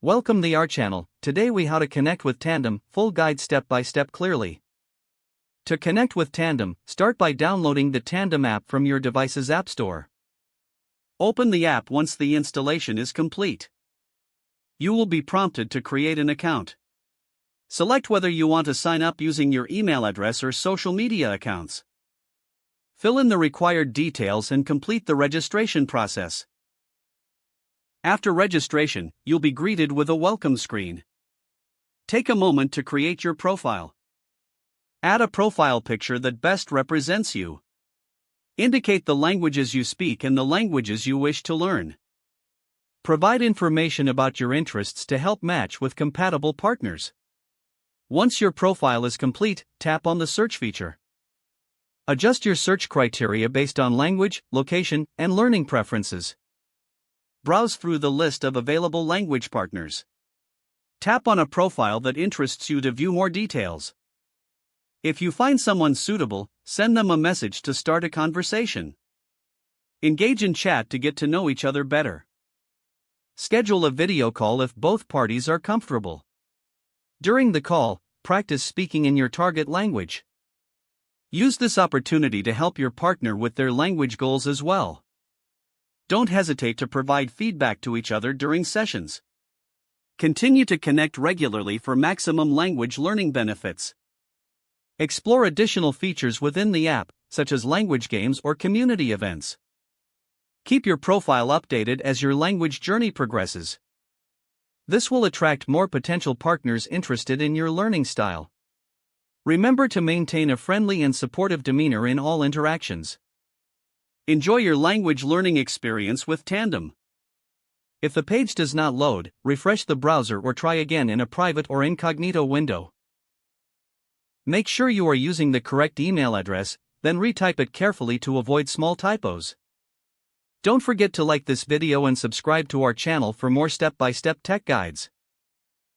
Welcome to our channel. Today we how to connect with Tandem, full guide step by step clearly. To connect with Tandem, start by downloading the Tandem app from your device's app store. Open the app once the installation is complete. You will be prompted to create an account. Select whether you want to sign up using your email address or social media accounts. Fill in the required details and complete the registration process. After registration, you'll be greeted with a welcome screen. Take a moment to create your profile. Add a profile picture that best represents you. Indicate the languages you speak and the languages you wish to learn. Provide information about your interests to help match with compatible partners. Once your profile is complete, tap on the search feature. Adjust your search criteria based on language, location, and learning preferences. Browse through the list of available language partners. Tap on a profile that interests you to view more details. If you find someone suitable, send them a message to start a conversation. Engage in chat to get to know each other better. Schedule a video call if both parties are comfortable. During the call, practice speaking in your target language. Use this opportunity to help your partner with their language goals as well. Don't hesitate to provide feedback to each other during sessions. Continue to connect regularly for maximum language learning benefits. Explore additional features within the app, such as language games or community events. Keep your profile updated as your language journey progresses. This will attract more potential partners interested in your learning style. Remember to maintain a friendly and supportive demeanor in all interactions. Enjoy your language learning experience with Tandem. If the page does not load, refresh the browser or try again in a private or incognito window. Make sure you are using the correct email address, then retype it carefully to avoid small typos. Don't forget to like this video and subscribe to our channel for more step-by-step tech guides.